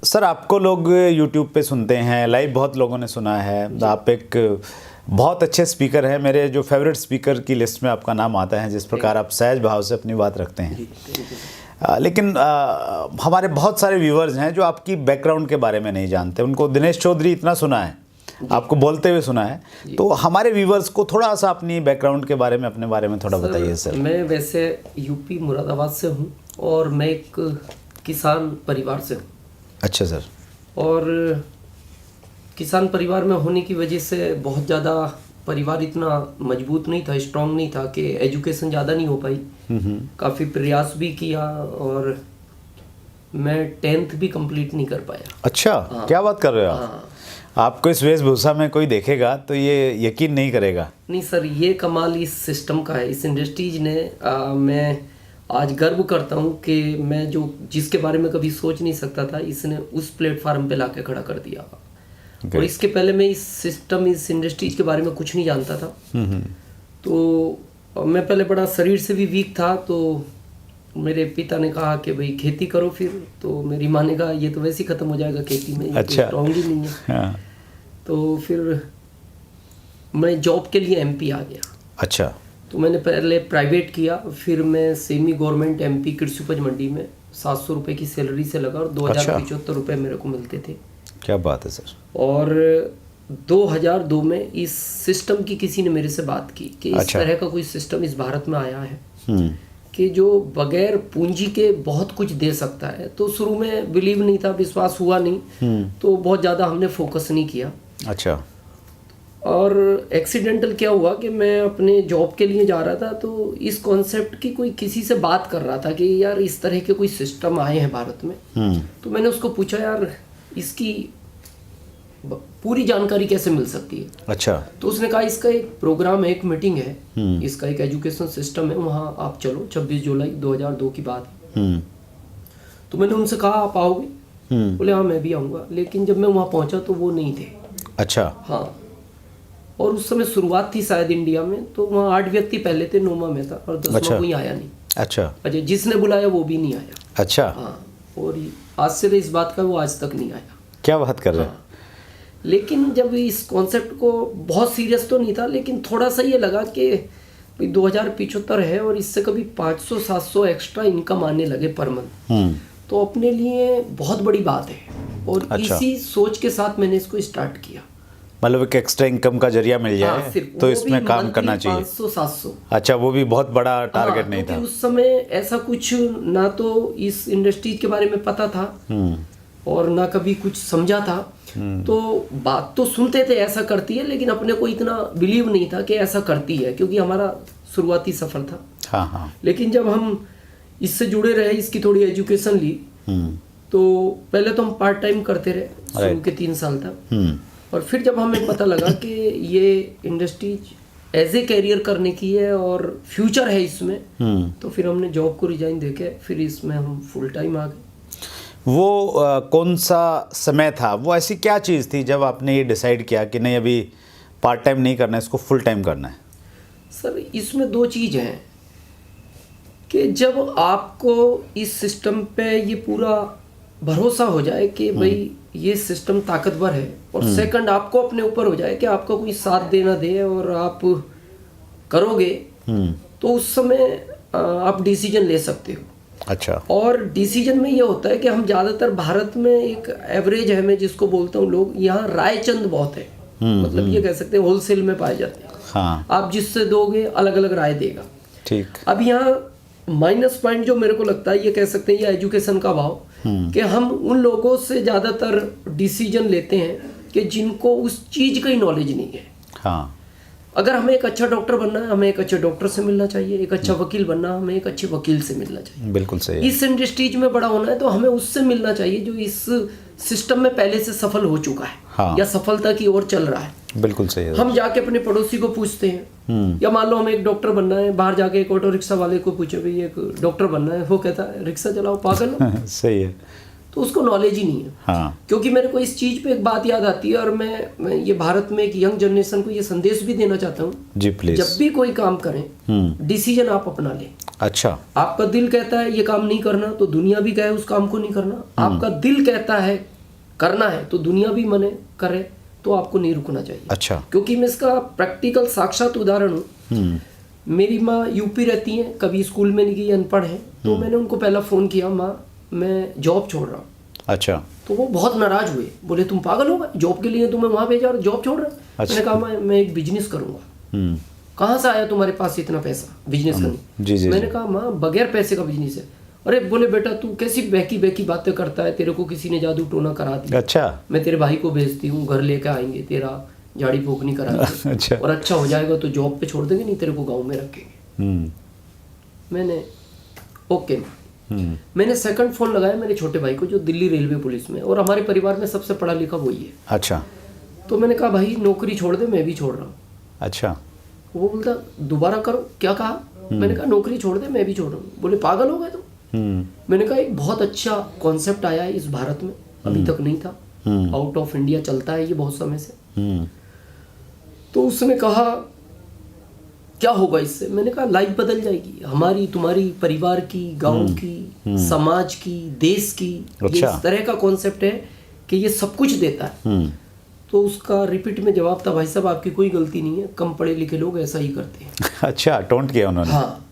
Sir आपको लोग YouTube पे सुनते हैं, लाइव बहुत लोगों ने सुना है, आप एक बहुत अच्छे स्पीकर हैं, मेरे जो फेवरेट स्पीकर की लिस्ट में आपका नाम आता है, जिस प्रकार आप सहज भाव से अपनी बात रखते हैं। लेकिन हमारे बहुत सारे व्यूअर्स हैं जो आपकी बैकग्राउंड के बारे में नहीं जानते। उनको दिनेश चौधरी इतना सुना है, आपको बोलते हुए सुना है, तो हमारे व्यूअर्स को थोड़ा सा अपनी बैकग्राउंड के बारे में, अपने बारे में थोड़ा बताइए सर। मैं वैसे यूपी मुरादाबाद से हूँ और मैं एक किसान परिवार से हूँ। अच्छा सर। और किसान परिवार में होने की वजह से बहुत ज़्यादा परिवार इतना मजबूत नहीं था, स्ट्रांग नहीं था कि एजुकेशन ज़्यादा नहीं हो पाई। काफ़ी प्रयास भी किया और मैं 10th भी कंप्लीट नहीं कर पाया। अच्छा, क्या बात कर रहे हो आप? आपको इस वेशभूषा में कोई देखेगा तो ये यकीन नहीं करेगा। नहीं सर, ये कमाल इस सिस्टम का है, इस इंडस्ट्रीज ने। मैं आज गर्व करता हूँ कि मैं जिसके बारे में कभी सोच नहीं सकता था, इसने उस प्लेटफार्म पे लाके खड़ा कर दिया। और इसके पहले मैं इस सिस्टम, इस इंडस्ट्रीज के बारे में कुछ नहीं जानता था। तो मैं पहले बड़ा शरीर से भी वीक था, तो मेरे पिता ने कहा कि भाई खेती करो फिर। तो मेरी माँ ने कहा ये तो वैसे ही खत्म हो जाएगा खेती में, अच्छा, स्ट्रॉन्ग ही नहीं है। हाँ। तो फिर मैं जॉब के लिए एमपी आ गया। अच्छा। तो मैंने पहले प्राइवेट किया, फिर मैं सेमी गवर्नमेंट एमपी कृषि उपज मंडी में 700 रुपये की सैलरी से लगा और 2075 रुपये मेरे को मिलते थे। क्या बात है सर। और 2002 में इस सिस्टम की किसी ने मेरे से बात की कि इस तरह का कोई सिस्टम इस भारत में आया है कि जो बगैर पूंजी के बहुत कुछ दे सकता है। तो शुरू में बिलीव नहीं था, विश्वास हुआ नहीं, तो बहुत ज़्यादा हमने फोकस नहीं किया। अच्छा। और एक्सीडेंटल क्या हुआ कि मैं अपने जॉब के लिए जा रहा था, तो इस कॉन्सेप्ट की कोई किसी से बात कर रहा था कि यार इस तरह के कोई सिस्टम आए हैं भारत में। तो मैंने उसको पूछा यार इसकी पूरी जानकारी कैसे मिल सकती है। अच्छा। तो उसने कहा इसका एक प्रोग्राम है, एक मीटिंग है, इसका एक एजुकेशन सिस्टम है, वहाँ आप चलो, 26 जुलाई 2002 की बात है। तो मैंने उनसे कहा आप आओगे? बोले हाँ मैं भी आऊँगा। लेकिन जब मैं वहाँ पहुँचा तो वो नहीं थे। अच्छा। हाँ। और उस समय शुरुआत थी शायद इंडिया में, तो वहाँ 8 व्यक्ति पहले थे, 9वां में था और 10वां कोई आया नहीं। अच्छा। अच्छा, जिसने बुलाया वो भी नहीं आया। अच्छा। हाँ। और आश्चर्य इस बात का, वो आज तक नहीं आया। क्या बात कर रहे हैं। हाँ। लेकिन जब इस कॉन्सेप्ट को, बहुत सीरियस तो नहीं था लेकिन थोड़ा सा ये लगा कि 2075 है और इससे कभी 500-700 एक्स्ट्रा इनकम आने लगे पर मंथ, तो अपने लिए बहुत बड़ी बात है। और अच्छा। इसी सोच के साथ मैंने इसको स्टार्ट किया। मतलब एक एक्स्ट्रा इनकम का जरिया मिल जाए। हाँ, तो इसमें काम करना चाहिए। 500-700। अच्छा, वो भी बहुत बड़ा टारगेट नहीं था उस समय। ऐसा कुछ ना तो इस इंडस्ट्री के बारे में पता था और ना कभी कुछ समझा था। तो बात तो सुनते थे ऐसा करती है, लेकिन अपने को इतना बिलीव नहीं था कि ऐसा करती है, क्योंकि हमारा शुरुआती सफर था। हाँ हाँ। लेकिन जब हम इससे जुड़े रहे, इसकी थोड़ी एजुकेशन ली, तो पहले तो हम पार्ट टाइम करते रहे शुरू के 3 साल तक। और फिर जब हमें पता लगा कि ये इंडस्ट्री एज ए कैरियर करने की है और फ्यूचर है इसमें, तो फिर हमने जॉब को रिजाइन देके फिर इसमें हम फुल टाइम आ गए। वो कौन सा समय था, वो ऐसी क्या चीज़ थी जब आपने ये डिसाइड किया कि नहीं अभी पार्ट टाइम नहीं करना है, इसको फुल टाइम करना है? सर इसमें 2 चीज़ हैं कि जब आपको इस सिस्टम पे ये पूरा भरोसा हो जाए कि भाई ये सिस्टम ताकतवर है, और सेकंड आपको अपने ऊपर हो जाए कि आपका कोई साथ देना दे और आप करोगे, तो उस समय आप डिसीजन ले सकते हो। अच्छा। और डिसीजन में ये होता है कि हम ज़्यादातर भारत में एक एवरेज है, मैं जिसको बोलता हूँ, लोग यहाँ रायचंद बहुत है। मतलब ये कह सकते हैं होलसेल में पाए जाते हैं। हाँ। आप जिससे दोगे अलग अलग राय देगा। ठीक। अब यहाँ माइनस पॉइंट जो मेरे को लगता है, ये कह सकते हैं, ये एजुकेशन का भाव, कि हम उन लोगों से ज़्यादातर डिसीजन लेते हैं कि जिनको उस चीज़ का ही नॉलेज नहीं है। हाँ। अगर हमें एक अच्छा डॉक्टर बनना है, हमें एक अच्छे डॉक्टर से मिलना चाहिए। एक अच्छा वकील बनना, हमें एक अच्छे वकील से मिलना चाहिए। बिल्कुल सही है। इस इंडस्ट्रीज में बड़ा होना है तो हमें उससे मिलना चाहिए जो इस सिस्टम में पहले से सफल हो चुका है। हाँ। या सफलता की ओर चल रहा है। बिल्कुल सही है। हम जाके अपने पड़ोसी को पूछते हैं, या मान लो हमें एक डॉक्टर बनना है, बाहर जाके एक ऑटो रिक्शा वाले को पूछे भाई एक डॉक्टर बनना है, वो कहता है रिक्शा चलाओ पागल हो। सही है। तो उसको नॉलेज ही नहीं है। हाँ। क्योंकि मेरे को इस चीज़ पे एक बात याद आती है, और मैं ये भारत में एक यंग जनरेशन को ये संदेश भी देना चाहता हूँ जी प्लीज। जब भी कोई काम करें, डिसीजन आप अपना लें। अच्छा। आपका दिल कहता है ये काम नहीं करना, तो दुनिया भी कहे उस काम को नहीं करना। आपका दिल कहता है करना है तो दुनिया भी मने करे तो आपको नहीं रुकना चाहिए। अच्छा। क्योंकि मैं इसका प्रैक्टिकल साक्षात उदाहरण हूँ। मेरी माँ यूपी रहती हैं, कभी स्कूल में नहीं गई, अनपढ़ है, तो मैंने उनको पहला फ़ोन किया, माँ मैं जॉब छोड़ रहा हूँ। अच्छा। तो वो बहुत नाराज हुए, बोले तुम पागल हो गए, जॉब के लिए तुम्हें वहाँ भेजा और जॉब छोड़ रहा। अच्छा। मैंने कहा मैं एक बिजनेस करूँगा। कहाँ से आया तुम्हारे पास इतना पैसा बिजनेस करने? जी जी। मैंने कहा माँ बगैर पैसे का बिजनेस है। अरे बोले बेटा तू कैसी बहकी बहकी बातें करता है, तेरे को किसी ने जादू टोना करा दिया। अच्छा। मैं तेरे भाई को भेजती हूँ, घर लेकर आएंगे, तेरा झाड़ी फूकनी कराएंगे। अच्छा। और अच्छा हो जाएगा तो जॉब पे छोड़ देंगे, नहीं तेरे को गाँव में रखेंगे। मैंने ओके। मैंने सेकंड फोन लगाया मेरे छोटे भाई को जो दिल्ली रेलवे पुलिस में, और हमारे परिवार में सबसे पढ़ा लिखा वही है। अच्छा। तो मैंने कहा भाई नौकरी छोड़ दे, मैं भी छोड़ रहा हूँ। अच्छा। वो बोलता दोबारा करो, क्या कहा? मैंने कहा नौकरी छोड़ दे, मैं भी छोड़ रहा हूँ। बोले पागल हो गए तुम? मैंने कहा एक बहुत अच्छा कॉन्सेप्ट आया है इस भारत में, अभी तक नहीं था, आउट ऑफ इंडिया चलता है ये बहुत समय से। तो उसने कहा क्या होगा इससे? मैंने कहा लाइफ बदल जाएगी हमारी, तुम्हारी, परिवार की, गांव की, समाज की, देश की। ये इस तरह का कॉन्सेप्ट है कि ये सब कुछ देता है। तो उसका रिपीट में जवाब था, भाई साहब आपकी कोई गलती नहीं है, कम पढ़े लिखे लोग ऐसा ही करते हैं। अच्छा, टोंट किया उन्होंने। हाँ।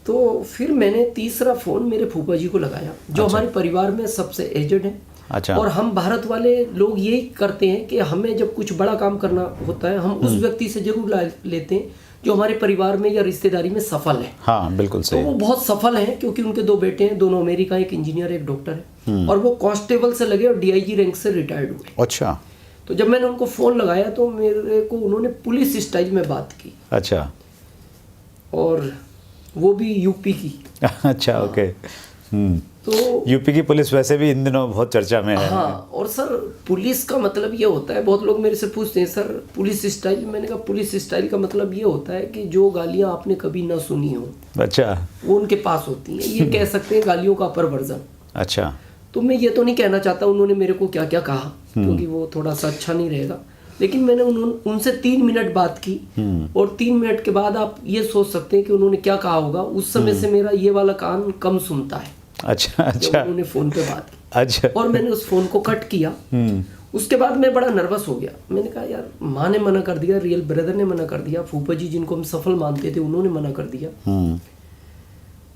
तो फिर मैंने तीसरा फोन मेरे फूफा जी को लगाया जो हमारे परिवार में सबसे एजेड है। अच्छा। और हम भारत वाले लोग यही करते हैं कि हमें जब कुछ बड़ा काम करना होता है हम उस व्यक्ति से जरूर लेते हैं जो हमारे परिवार में या रिश्तेदारी में सफल है। हाँ बिल्कुल तो सही। वो बहुत सफल हैं क्योंकि उनके 2 बेटे हैं, दोनों अमेरिका, एक इंजीनियर एक डॉक्टर है, और वो कांस्टेबल से लगे और डीआईजी रैंक से रिटायर्ड हुए। अच्छा। तो जब मैंने उनको फोन लगाया तो मेरे को उन्होंने पुलिस स्टाइल में बात की। अच्छा। और वो भी यूपी की। अच्छा, ओके। तो यूपी की पुलिस वैसे भी इन दिनों बहुत चर्चा में है। हाँ, और सर पुलिस का मतलब ये होता है, बहुत लोग मेरे से पूछते हैं सर पुलिस स्टाइल। मैंने कहा पुलिस स्टाइल का मतलब ये होता है कि जो गालियाँ आपने कभी ना सुनी हो अच्छा। वो उनके पास होती हैं। ये कह सकते हैं गालियों का अपर वर्जन। अच्छा। तो मैं ये तो नहीं कहना चाहता उन्होंने मेरे को क्या क्या कहा, क्योंकि वो थोड़ा सा अच्छा नहीं रहेगा, लेकिन मैंने उनसे 3 मिनट बात की। और 3 मिनट के बाद आप ये सोच सकते हैं कि उन्होंने क्या कहा होगा। उस समय से मेरा ये वाला कान कम सुनता है। अच्छा। जब अच्छा। उन्होंने फोन पे बात की। अच्छा। और मैंने उस फोन को कट किया। उसके बाद मैं बड़ा नर्वस हो गया। मैंने कहा यार माँ ने मना कर दिया, रियल ब्रदर ने मना कर दिया, फूफा जी जिनको हम सफल मानते थे उन्होंने मना कर दिया।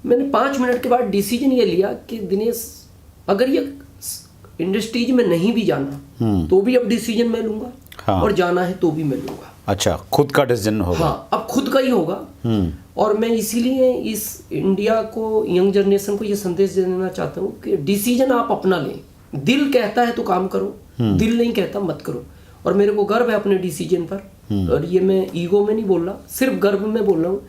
मैंने 5 मिनट के बाद डिसीजन ये लिया कि दिनेश अगर ये इंडस्ट्रीज में नहीं भी जाना तो भी अब डिसीजन मैं लूंगा। हाँ। और जाना है तो भी मैं लूंगा। अच्छा, खुद का डिसीजन होगा। हाँ, अब खुद का ही होगा। और मैं इसीलिए इस इंडिया को, यंग जनरेशन को ये संदेश देना चाहता हूँ कि डिसीजन आप अपना लें। दिल कहता है तो काम करो, दिल नहीं कहता मत करो। और मेरे को गर्व है अपने डिसीजन पर। और ये मैं ईगो में नहीं बोल रहा, सिर्फ गर्व में बोल रहा हूँ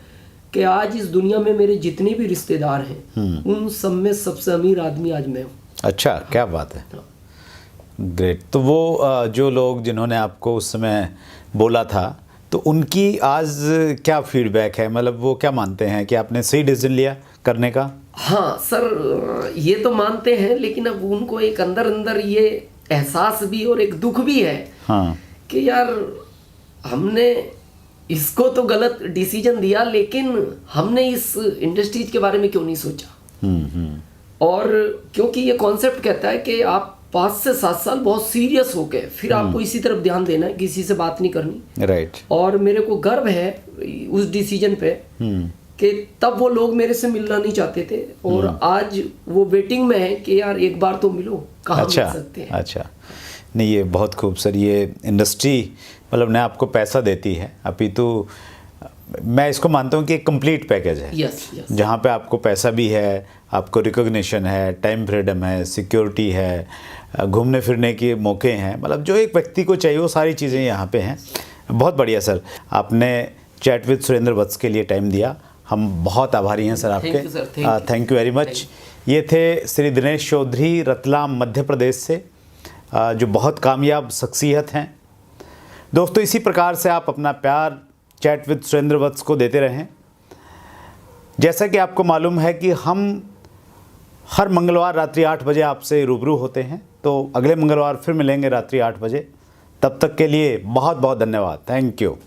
कि आज इस दुनिया में मेरे जितने भी रिश्तेदार हैं उन सब में सबसे अमीर आदमी आज मैं हूँ। अच्छा, क्या बात है। ग्रेट। तो वो जो लोग जिन्होंने आपको उस समय बोला था तो उनकी आज क्या फीडबैक है, मतलब वो क्या मानते हैं कि आपने सही डिसीजन लिया करने का? हाँ सर, ये तो मानते हैं, लेकिन अब उनको एक अंदर अंदर ये एहसास भी और एक दुख भी है। हाँ। कि यार हमने इसको तो गलत डिसीजन दिया, लेकिन हमने इस इंडस्ट्रीज के बारे में क्यों नहीं सोचा। और क्योंकि ये कॉन्सेप्ट कहता है कि आप 5 से 7 साल बहुत सीरियस हो गए, फिर आपको इसी तरफ ध्यान देना है, किसी से बात नहीं करनी। राइट। और मेरे को गर्व है उस डिसीजन पे कि तब वो लोग मेरे से मिलना नहीं चाहते थे और आज वो वेटिंग में है कि यार एक बार तो मिलो, कहाँ मिल सकते हैं। अच्छा, नहीं ये बहुत खूब सर। ये इंडस्ट्री मतलब न आपको पैसा देती है, अपितु मैं इसको मानता हूँ कि एक कंप्लीट पैकेज है। Yes, yes. जहाँ पे आपको पैसा भी है, आपको रिकॉग्निशन है, टाइम फ्रीडम है, सिक्योरिटी है, घूमने फिरने के मौके हैं, मतलब जो एक व्यक्ति को चाहिए वो सारी चीज़ें यहाँ पे हैं। बहुत बढ़िया सर, आपने चैट विद सुरेंद्र वत्स के लिए टाइम दिया, हम बहुत आभारी हैं सर आपके। Thank you very much. ये थे श्री दिनेश चौधरी, रतलाम मध्य प्रदेश से, जो बहुत कामयाब शख्सियत हैं। दोस्तों इसी प्रकार से आप अपना प्यार चैट विद सुरेंद्र वत्स को देते रहें। जैसा कि आपको मालूम है कि हम हर मंगलवार रात्रि 8 बजे आपसे रूबरू होते हैं, तो अगले मंगलवार फिर मिलेंगे रात्रि 8 बजे। तब तक के लिए बहुत बहुत धन्यवाद। Thank you.